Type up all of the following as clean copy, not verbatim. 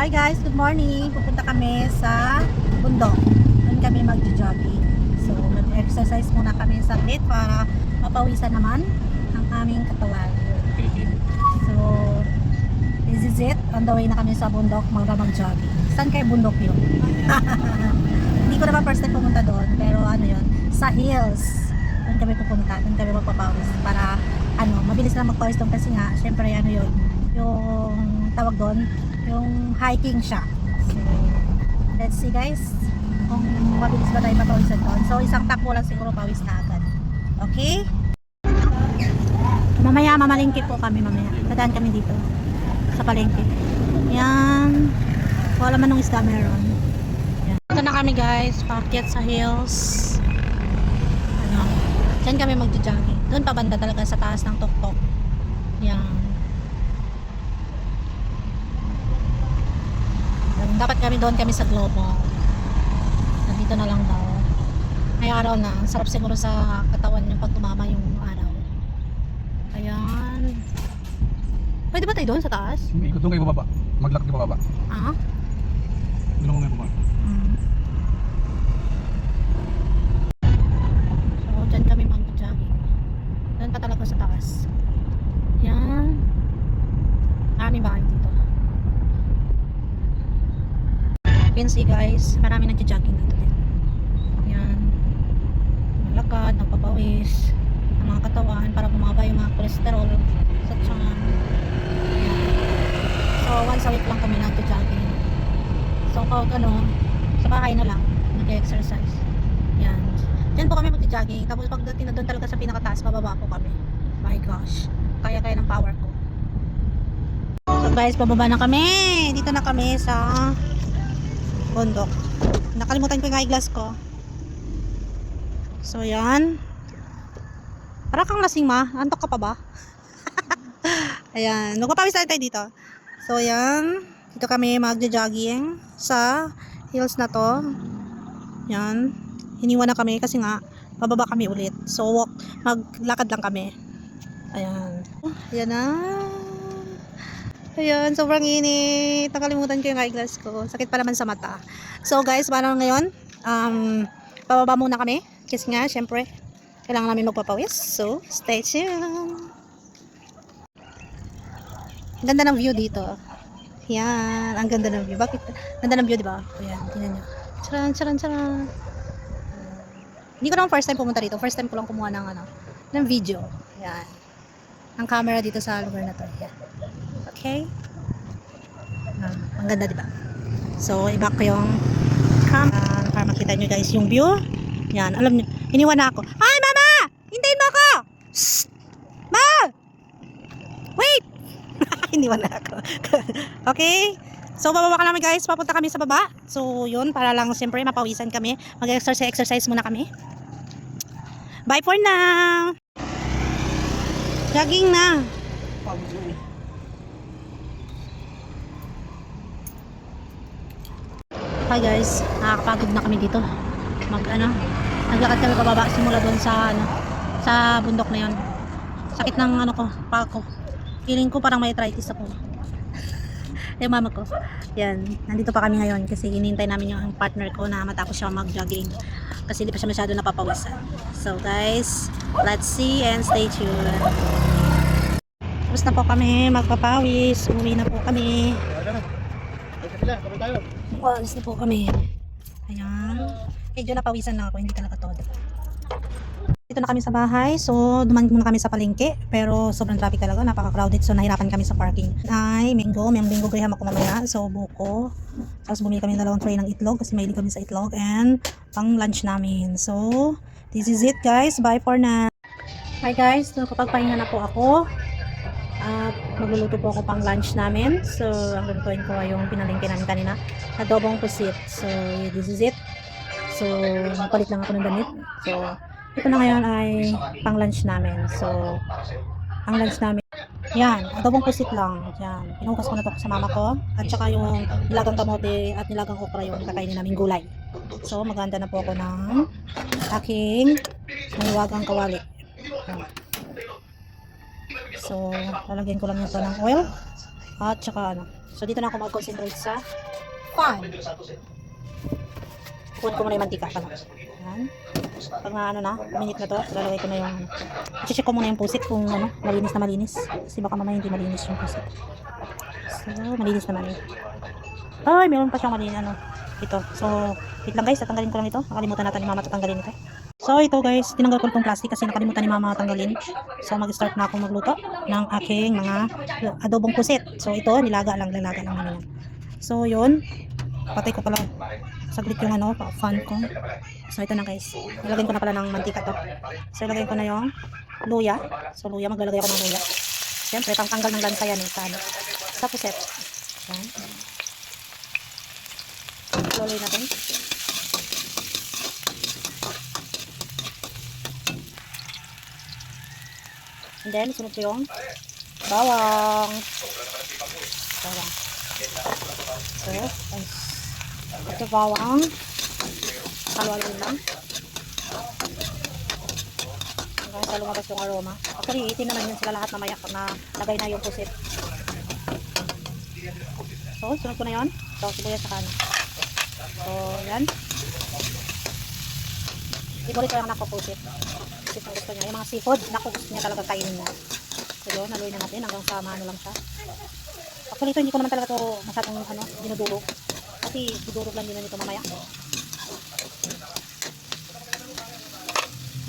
Hi guys, good morning. Pupunta kami sa bundok. Doon kami mag-jogging. So, mag-exercise muna kami saglit para mapawisan naman ang aming katawan. So, this is it. On the way na kami sa bundok mag-jogging. Saan kayo bundok yun? Hindi ko naman first time pumunta doon. Pero ano yun, sa hills. Doon kami pupunta. Doon kami magpapawis. Para mabilis lang magpawis doon kasi nga, syempre ano yun, yung tawag doon, yung hiking siya. So, let's see guys kung mabilis ba tayo mapawisan doon. So, isang takbo lang siguro pawis na agad. Okay? Mamaya, mamalingki po kami mamaya. Dadaan kami dito sa palengke. Yan. Wala man nung isda meron. Yan. Ito na kami guys, paakyat sa hills. Diyan kami magja-jogging. Doon pa banda talaga sa taas ng tuktok. Yan. Dapat doon kami sa Globo. Nandito na lang daw. May araw na. Sarap siguro sa katawan yung pag tumama yung araw. Ayan. Pwede ba tayo doon sa taas? Hindi, ikot doon kayo bababa. Maglakad kayo bababa. Ah? Doon ako ngayon bababa. So, dyan kami mag-jogging. Doon pa talaga sa taas. Yan. Maraming bahay dito. You can see guys, marami nagja-jogging dito din. Yan. Malakad, nagpapawis ang mga katawan para bumaba yung mga cholesterol sa tiyan. Yan. So, once a week lang kami nagja-jogging. So, pag sa bahay na lang, nag-exercise. Yan. Diyan po kami magja-jogging. Tapos pagdating na doon talaga sa pinakataas, bababa po kami. My gosh. Kaya-kaya ng power ko. So guys, bababa na kami. Dito na kami sa bundok. Nakalimutan ko yung eyeglass ko. So yan. Para kang lasing ma. Antok ka pa ba? Ayan. Magpapawis tayo dito. So yan. Dito kami magja-jogging sa hills na to. Yan. Hiniwan na kami kasi nga bababa kami ulit. So maglakad lang kami. Ayan. Ayan na. Ayan, sobrang init. Nakalimutan ko yung eyeglass ko. Sakit pa naman sa mata. So guys, parang ngayon, pababa muna kami. Kasi nga, syempre, kailangan namin magpapawis. So, stay tuned. Ganda ng view dito. Yan, ang ganda ng view. Bakit? Ganda ng view, diba? Ayan, tingnan nyo. Charan, charan, charan. Hindi ko naman first time pumunta dito. First time ko lang kumuha ng video. Ayan. Ang camera dito sa lugar na to. Ayan. Okay? Ang ganda, diba? So, iba ko yung camera para makita nyo guys yung view. Yan, alam nyo, iniwan na ako. Hi, mama! Hintayin mo ako! Shh! Ma! Wait! Iniwan na ako. Okay? So, bababa ka namin guys. Papunta kami sa baba. So, yun, para lang siyempre mapawisan kami. Mag-exercise muna kami. Bye for now! Jogging na! Hi guys, nakakapagod na kami dito. Naglakad kami pababa simula doon sa bundok na 'yon. Sakit ng paa ko. Feeling ko parang may arthritis ako. Yung mama ko. Yan, nandito pa kami ngayon kasi hinihintay namin yung partner ko na matapos siya mag-jogging kasi hindi pa siya masyado napapawisan. So guys, let's see and stay tuned. Tapos na po kami magpapawis. Uwi na po kami. Alis na po kami. Ayan. Medyo napawisan lang ako. Hindi talaga todo. Dito na kami sa bahay. So, dumaan muna kami sa palengke. Pero sobrang traffic talaga. Napaka-crowded. So, nahirapan kami sa parking. Ay, mango. May mango graham ako mamaya. So, buko. Tapos bumili kami ng 2 tray ng itlog. Kasi mahilig kami sa itlog. And pang lunch namin. So, this is it guys. Bye for now. Hi guys. So, kapag pahinga na po ako. At magluluto po ako pang lunch namin. So, ang lutuin ko ay yung pinalengke namin kanina. Adobong pusit. So, this is it. So, napalit lang ako ng damit. So, ito na ngayon ay pang lunch namin. So, ang lunch namin, yan, adobong pusit lang. Yan, pinukas ko na to sa mama ko. At saka yung nilagang kamote at nilagang okra yung kakainin namin gulay. So, maganda na po ako ng aking mahiwagang kawali. Yan. So, lalagyan ko lang ito ng oil. At saka ano. So dito na ako mag-concentrate sa pan. Kunin ko muna yung mantika pala. Yan. Pag na ano na, minute na to, lalagay ko na yung ano. I-check ko muna yung pusit kung ano, malinis na malinis. Kasi baka mamaya hindi malinis yung pusit. So, malinis naman eh. Ay, meron pa siyang malinis ano. Ito. So, wait lang guys, tatanggalin ko lang ito. Nakalimutan natin ni mama tatanggalin ito. So, ito guys, tinanggal ko itong plastic kasi nakalimutan ni mama tanggalin. So, mag-start na akong magluto ng aking mga adobong pusit. So, ito, lalaga lang ano yan. So, yun. Patay ko pala saglit yung ano, fan ko. So, ito na guys. Nilagyan ko na pala ng mantika to. So, ilagay ko na yung luya. So, luya, maglalagay ako ng luya. Siyempre, pangtanggal ng lansa yan eh, sa puset. Yan. Luloy natin. And then, sunod ko yung bawang. Bawang. So, ito bawang. Halo-haloin lang. Hanggang sa lumabas yung aroma. Actually, itin naman yun sila lahat mamaya pag nalagay na yung pusit. So, sunod ko na yun. So, sibuyas sa kanin. So, yan. Favorite ko yung anak ko pusit. Kasi kung gusto niya, yung mga seafood, naku, gusto niya talaga kainin niya. So, yun, naluin na natin hanggang sa maano lang siya. Actually, ito hindi ko naman talaga ito masyadong ano, dinudurog. Kasi dudurog lang din na nito mamaya.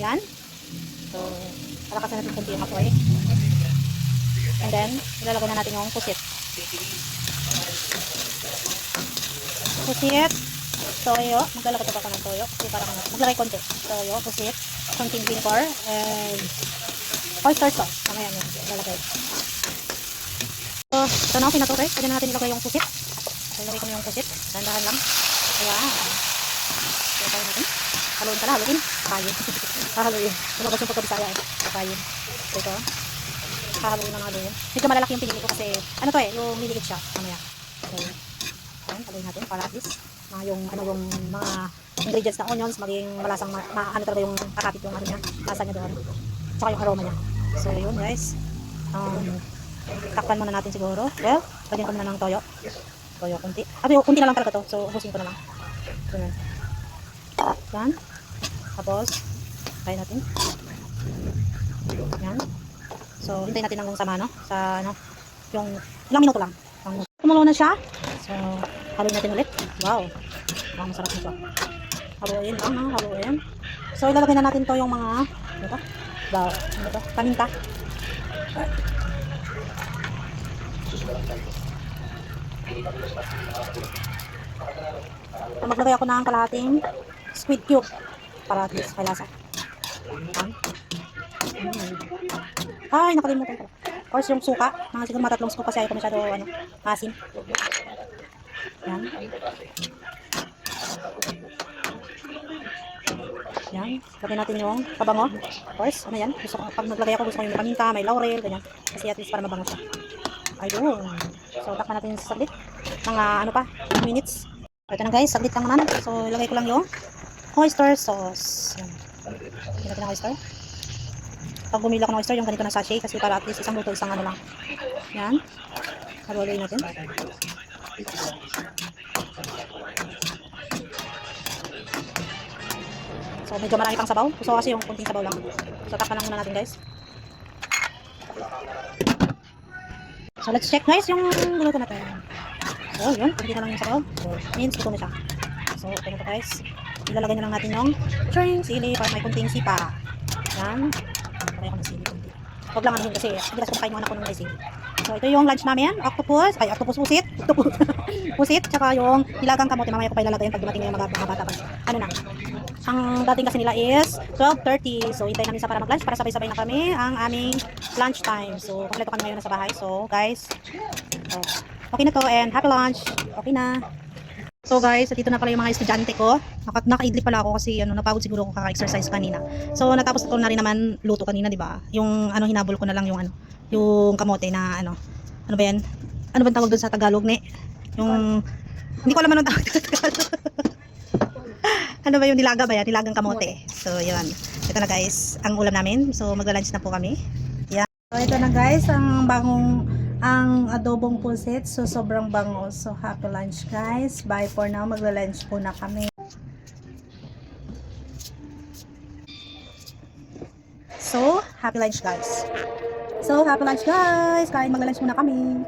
Yan. So, palakasan natin kunti yung apoy. And then, ilalagay na natin yung pusit. Pusit, toyo. Maglalagay pa ako ng toyo. Kasi parang maglagay konti. Toyo, pusit, konting vinegar, and oyster sauce. Mamaya yun, ilalagay. So, ito na, okay na ito guys. Pwede na natin ilagay yung pusit. So, ilagay ko na yung pusit. Dahan-dahan lang. Ayan. So, tayo natin. Haluin pala, haluin. Kayin. Haluin. Lumabas yung pagkabisaya eh. Kayin. So, ito. Haluin na nga din. Medyo malalaki yung pinili ko kasi, ano to eh, yung miligit siya. Mamaya. So, ayan, haluin natin para at least yung mga ingredients na onions maging malasang, ano talaga yung kakapit yung ano niya. Lasa niya doon. Tsaka yung aroma niya. So, yun guys. Takpan muna natin siguro. Well, pwede ko muna ng toyo. Toyo, kunti. Kunti na lang talaga to. So, ubusin ko na lang. Ganyan. Yan. Tapos, try natin. Yan. So, hintayin natin hanggang sama, no? Sa, ano, yung ilang minuto lang. Kumulo na siya. So, haluin natin ulit. Wow. Wow, masarap nito. Haluin lang, no? Haluin. So, ilalagay na natin to yung mga, ano to? Wow. Ano to? Paminta. So, maglagay ako ng kalahating squid cube para at least may lasa. Ay, nakalimutan ko. Of course, yung suka. Mga siguro mga 3 scoop kasi ayaw ko masyado ano, asin. Yan. Yan. Lagyan natin yung pabango. Of course, ano yan. Gusto ko, pag naglagay ako, gusto ko yung paminta, may laurel, ganyan. Kasi at least para mabango siya. Ayun. So, takpan natin sa saglit. Mga ano pa, 2 minutes. So, ito na guys, saglit lang naman. So, ilagay ko lang yung oyster sauce. Yan. Ilagay natin ang oyster. Pag bumili ako ng oyster, yung ganito na sachet. Kasi para at least isang luto, isang ano lang. Yan. Haluin natin. So, medyo marami pang sabaw. Gusto ko kasi yung kunting sabaw lang. So, takpan lang muna natin guys. So, let's check guys yung luto natin. So, yun. Kunti na lang yung sabaw. So, means luto na siya. So, ito na ito guys. Ilalagay na lang natin yung string sili para may kunting sipa. Yan. Lagay ako ng sili kunti. Huwag lang ano yun kasi madalas kumakain yung anak ko ng sili. So, ito yung lunch namin. Octopus. Ay, octopus pusit. Pusit. Tsaka yung nilagang kamote. Mamaya ko pa ilalagay pag dumating na yung mga bata. Ano na. Ang dating kasi nila is 12:30. So, hintay namin sa para mag-lunch para sabay-sabay na kami ang aming lunch time. So, kompleto kami ngayon na sa bahay. So, guys, okay na to and happy lunch. Okay na. So, guys, dito na pala yung mga estudyante ko. Naka-idlip pala ako kasi ano, napagod siguro ako kaka-exercise kanina. So, natapos ko na rin naman luto kanina, di ba? Yung ano, hinabol ko na lang yung ano, yung kamote na ano. Ano ba yan? Ano ba tawag doon sa Tagalog, ne? Yung, hindi ko alam anong tawag sa Tagalog. Ano ba yung nilaga ba yan? Nilagang kamote. So, yun. Ito na guys, ang ulam namin. So, magla-lunch na po kami. Yan. So, ito na guys, ang bagong ang adobong pusit. So, sobrang bango. So, happy lunch guys. Bye for now. Magla-lunch po na kami. So, happy lunch guys. Kain magla-lunch muna kami.